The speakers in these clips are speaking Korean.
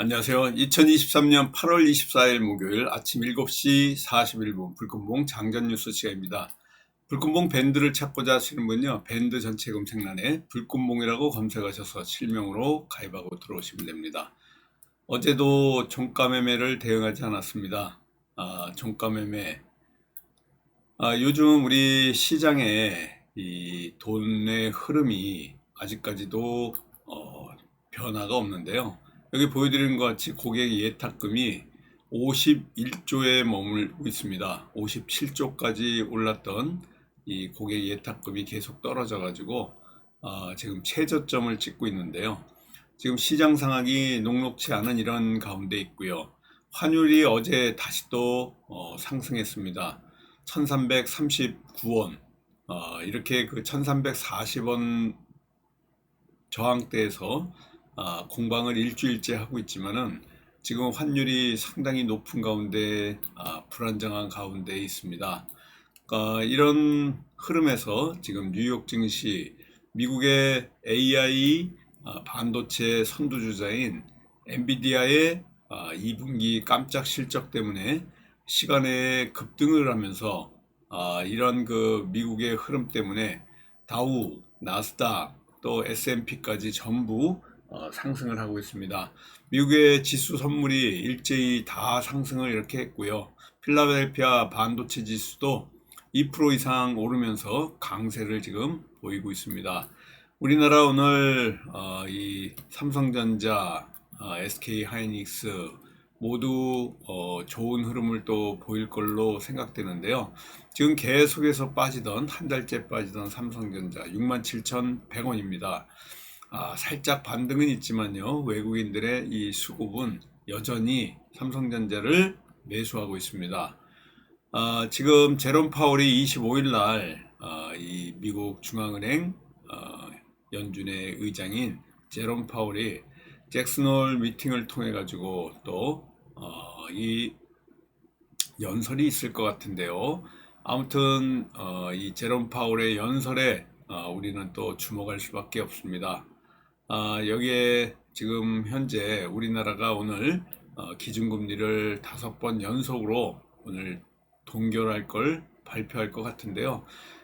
안녕하세요. 2023년 8월 24일 목요일 아침 7시 41분 불금봉 장전뉴스 시간입니다. 불금봉 밴드를 찾고자 하시는 분요, 밴드 전체 검색란에 불금봉이라고 검색하셔서 실명으로 가입하고 들어오시면 됩니다. 어제도 종가 매매를 대응하지 않았습니다. 종가 매매. 요즘 우리 시장에 이 돈의 흐름이 아직까지도 변화가 없는데요. 여기 보여드리는 것 같이 고객 예탁금이 51조에 머물고 있습니다. 57조까지 올랐던 이 고객 예탁금이 계속 떨어져 가지고 지금 최저점을 찍고 있는데요. 지금 시장 상황이 녹록치 않은 이런 가운데 있고요. 환율이 어제 다시 또 상승했습니다. 1339원, 이렇게 그 1340원 저항대에서 공방을 일주일째 하고 있지만은 지금 환율이 상당히 높은 가운데 불안정한 가운데 있습니다. 이런 흐름에서 지금 뉴욕 증시, 미국의 AI 반도체 선두주자인 엔비디아의 2분기 깜짝 실적 때문에 시간에 급등을 하면서 이런 그 미국의 흐름 때문에 다우, 나스닥, 또 S&P까지 전부 상승을 하고 있습니다. 미국의 지수 선물이 일제히 다 상승을 이렇게 했고요. 필라델피아 반도체 지수도 2% 이상 오르면서 강세를 지금 보이고 있습니다. 우리나라 오늘 이 삼성전자, SK 하이닉스 모두 좋은 흐름을 또 보일 걸로 생각되는데요. 지금 계속해서 빠지던, 한 달째 빠지던 삼성전자 67,100원입니다. 살짝 반등은 있지만요, 외국인들의 이 수급은 여전히 삼성전자를 매수하고 있습니다. 지금 제롬 파월이 25일 날 이 미국 중앙은행 연준의 의장인 제롬 파월이 잭슨홀 미팅을 통해 가지고 또 이 연설이 있을 것 같은데요. 아무튼 이 제롬 파월의 연설에 우리는 또 주목할 수밖에 없습니다. 여기에 지금 현재 우리나라가 오늘 기준금리를 5번 연속으로 오늘 동결할 걸 발표할 것 같은데요.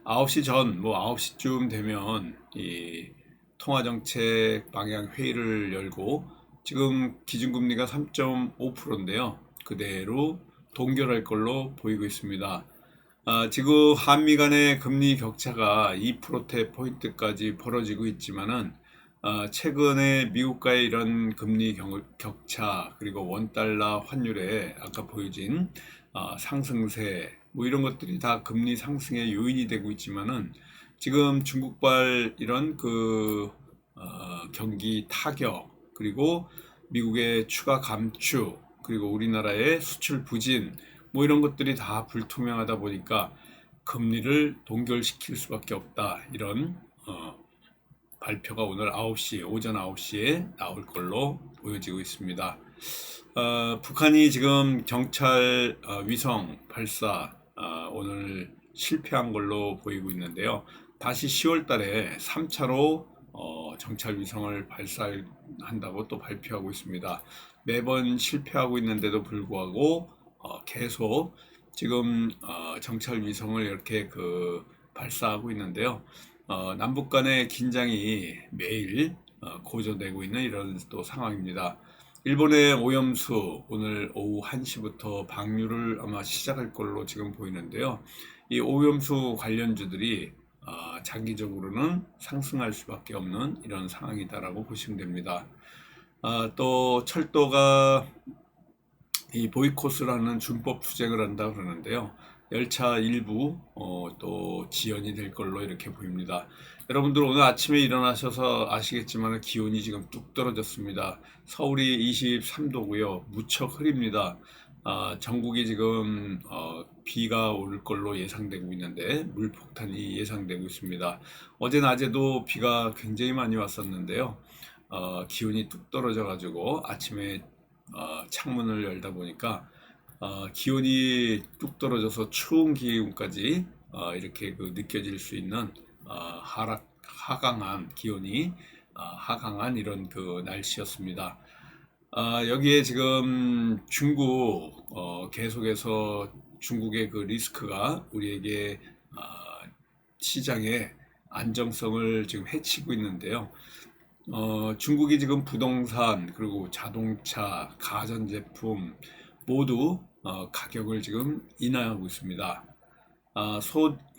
9시 전, 뭐 9시쯤 되면 이 통화정책 방향 회의를 열고 지금 기준금리가 3.5%인데요. 그대로 동결할 걸로 보이고 있습니다. 지금 한미 간의 금리 격차가 2%대 포인트까지 벌어지고 있지만은 최근에 미국과의 이런 금리 격차, 그리고 원달러 환율에 아까 보여진 상승세, 뭐 이런 것들이 다 금리 상승의 요인이 되고 있지만은 지금 중국발 이런 경기 타격, 그리고 미국의 추가 감축, 그리고 우리나라의 수출 부진, 뭐 이런 것들이 다 불투명하다 보니까 금리를 동결시킬 수밖에 없다. 이런 발표가 오늘 오전 9시에 나올 걸로 보여지고 있습니다. 북한이 지금 경찰 위성 발사 오늘 실패한 걸로 보이고 있는데요. 다시 10월 달에 3차로 정찰 위성을 발사한다고 또 발표하고 있습니다. 매번 실패하고 있는데도 불구하고 계속 지금 정찰 위성을 이렇게 발사하고 있는데요. 남북 간의 긴장이 매일 고조되고 있는 이런 또 상황입니다. 일본의 오염수 오늘 오후 1시부터 방류를 아마 시작할 걸로 지금 보이는데요. 이 오염수 관련주들이 장기적으로는 상승할 수밖에 없는 이런 상황이다라고 보시면 됩니다. 또 철도가 이 보이콧을 하는 준법 투쟁을 한다 그러는데요. 열차 일부 또 지연이 될 걸로 이렇게 보입니다. 여러분들 오늘 아침에 일어나셔서 아시겠지만 기온이 지금 뚝 떨어졌습니다. 서울이 23도고요. 무척 흐립니다. 전국이 지금 비가 올 걸로 예상되고 있는데 물폭탄이 예상되고 있습니다. 어제 낮에도 비가 굉장히 많이 왔었는데요. 기온이 뚝 떨어져 가지고 아침에 창문을 열다 보니까 기온이 뚝 떨어져서 추운 기온까지 이렇게 느껴질 수 있는 하강한 기온이 하강한 이런 날씨였습니다. 여기에 지금 중국 계속해서 중국의 그 리스크가 우리에게 시장의 안정성을 지금 해치고 있는데요. 중국이 지금 부동산 그리고 자동차, 가전제품 모두 가격을 지금 인하하고 있습니다.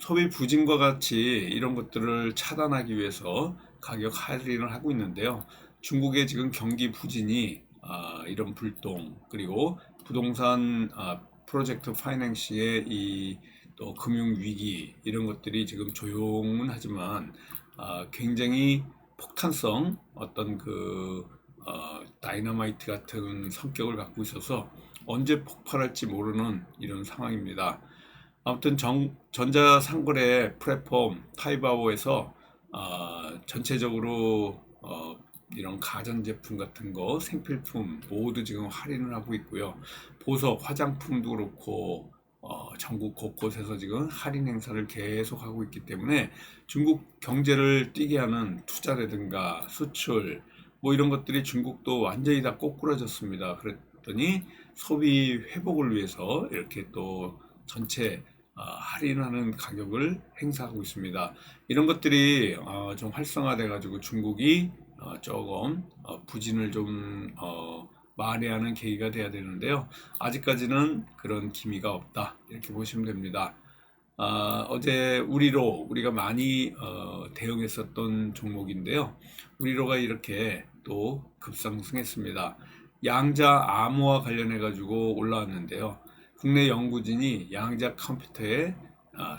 소비 부진과 같이 이런 것들을 차단하기 위해서 가격 할인을 하고 있는데요. 중국의 지금 경기 부진이 이런 불똥 그리고 부동산 프로젝트 파이낸시의 이 또 금융 위기 이런 것들이 지금 조용은 하지만 굉장히 폭탄성 어떤 그 다이너마이트 같은 성격을 갖고 있어서 언제 폭발할지 모르는 이런 상황입니다. 아무튼 전자상거래 플랫폼 타이바오에서 전체적으로 이런 가전제품 같은 거, 생필품 모두 지금 할인을 하고 있고요. 보석, 화장품도 그렇고 전국 곳곳에서 지금 할인 행사를 계속 하고 있기 때문에 중국 경제를 뛰게 하는 투자라든가 수출 뭐 이런 것들이 중국도 완전히 다 꼬꾸라졌습니다. 그랬더니 소비 회복을 위해서 이렇게 또 전체 할인하는 가격을 행사하고 있습니다. 이런 것들이 좀 활성화돼 가지고 중국이 조금 부진을 좀 만회하는 계기가 돼야 되는데요. 아직까지는 그런 기미가 없다 이렇게 보시면 됩니다. 어제 우리가 많이 대응했었던 종목인데요. 우리로가 이렇게 또 급상승했습니다. 양자 암호와 관련해 가지고 올라왔는데요. 국내 연구진이 양자 컴퓨터의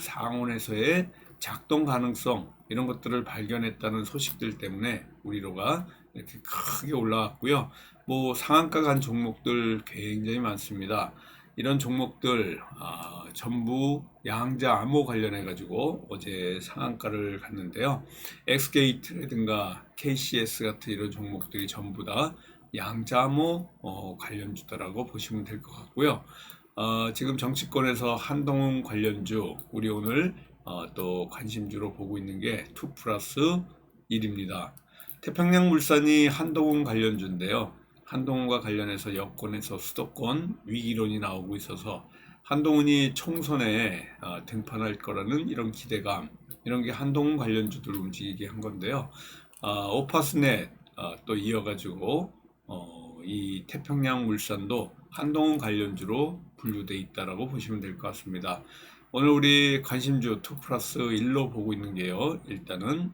상온에서의 작동 가능성 이런 것들을 발견했다는 소식들 때문에 우리로가 이렇게 크게 올라왔고요. 뭐 상한가 간 종목들 굉장히 많습니다. 이런 종목들 전부 양자 암호 관련해 가지고 어제 상한가를 갔는데요. 엑스게이트라든가 KCS 같은 이런 종목들이 전부 다 양자 암호 관련주다라고 보시면 될 것 같고요. 지금 정치권에서 한동훈 관련주 우리 오늘 또 관심주로 보고 있는 게 2 플러스 1입니다. 태평양물산이 한동훈 관련주인데요. 한동훈과 관련해서 여권에서 수도권 위기론이 나오고 있어서 한동훈이 총선에 등판할 거라는 이런 기대감 이런 게 한동훈 관련주들을 움직이게 한 건데요. 오파스넷 또 이어가지고 이 태평양물산도 한동훈 관련주로 분류돼 있다라고 보시면 될 것 같습니다. 오늘 우리 관심주 2 플러스 1로 보고 있는 게요. 일단은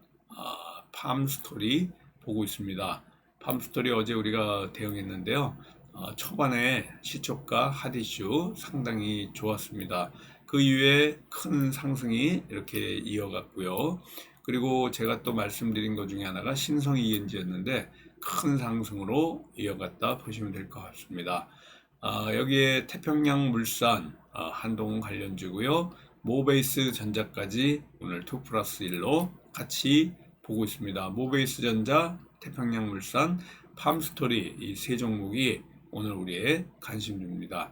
팜스토리 보고 있습니다. 팜스토리 어제 우리가 대응했는데요. 초반에 시초가 핫이슈 상당히 좋았습니다. 그 이후에 큰 상승이 이렇게 이어갔고요. 그리고 제가 또 말씀드린 것 중에 하나가 신성 ENG였는데 큰 상승으로 이어갔다 보시면 될 것 같습니다. 여기에 태평양물산 한동훈 관련주고요. 모베이스 전자까지 오늘 2 플러스 1로 같이 보고 있습니다. 모베이스 전자, 태평양물산, 팜스토리 이 세 종목이 오늘 우리의 관심주입니다.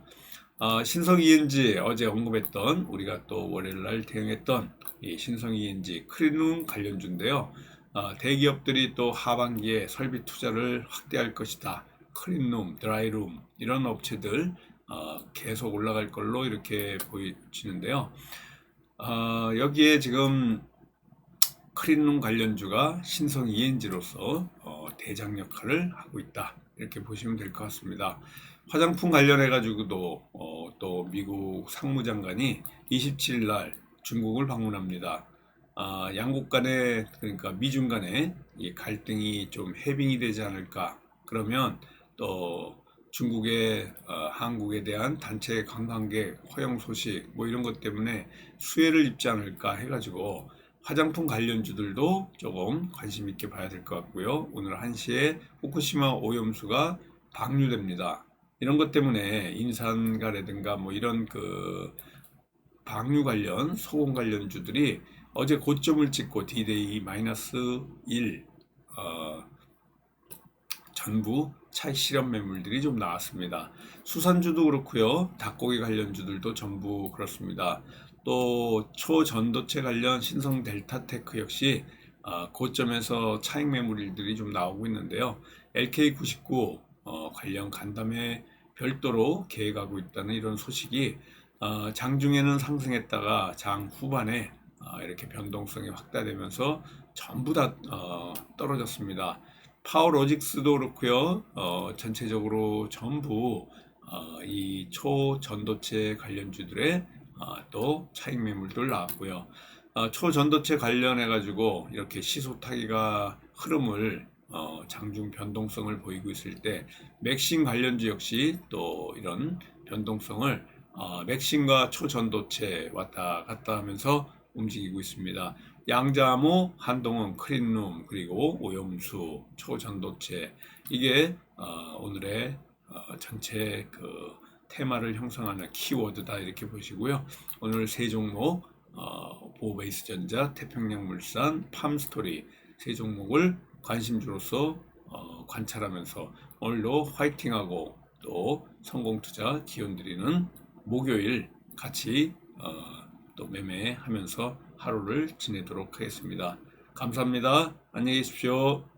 신성 ENG 어제 언급했던 우리가 또 월요일날 대응했던 이 신성 ENG 크린룸 관련주인데요. 대기업들이 또 하반기에 설비 투자를 확대할 것이다. 클린룸, 드라이룸 이런 업체들 계속 올라갈 걸로 이렇게 보여지는데요. 여기에 지금 클린룸 관련주가 신성 ENG로서 대장 역할을 하고 있다. 이렇게 보시면 될 것 같습니다. 화장품 관련해 가지고도 또 미국 상무장관이 27일 날 중국을 방문합니다. 양국 간에 그러니까 미중 간에 이 갈등이 좀 해빙이 되지 않을까. 그러면 또 중국의 한국에 대한 단체 관광객 허용 소식 뭐 이런 것 때문에 수혜를 입지 않을까 해가지고 화장품 관련주들도 조금 관심 있게 봐야 될 것 같고요. 오늘 1시에 후쿠시마 오염수가 방류됩니다. 이런 것 때문에 인산가라든가 뭐 이런 그 방류 관련 소금 관련주들이 어제 고점을 찍고 D-Day -1 전부 차익 실현 매물들이 좀 나왔습니다. 수산주도 그렇고요. 닭고기 관련주들도 전부 그렇습니다. 또 초전도체 관련 신성 델타테크 역시 고점에서 차익 매물들이 좀 나오고 있는데요. LK99 관련 간담회 별도로 계획하고 있다는 이런 소식이 장중에는 상승했다가 장 후반에 이렇게 변동성이 확대되면서 전부 다 떨어졌습니다. 파워로직스도 그렇고요. 전체적으로 전부 이 초전도체 관련주들의 또 차익 매물들 나왔고요. 초전도체 관련해 가지고 이렇게 시소 타기가 흐름을 장중 변동성을 보이고 있을 때 맥신 관련주 역시 또 이런 변동성을 맥신과 초전도체 왔다 갔다 하면서 움직이고 있습니다. 양자모, 한동원, 크린룸, 그리고 오염수, 초전도체 이게 오늘의 전체 그 테마를 형성하는 키워드다 이렇게 보시고요. 오늘 세 종목 보베이스전자, 태평양물산, 팜스토리 세 종목을 관심주로서 관찰하면서 오늘도 화이팅하고 또 성공투자 기원 드리는 목요일 같이 또 매매하면서 하루를 지내도록 하겠습니다. 감사합니다. 안녕히 계십시오.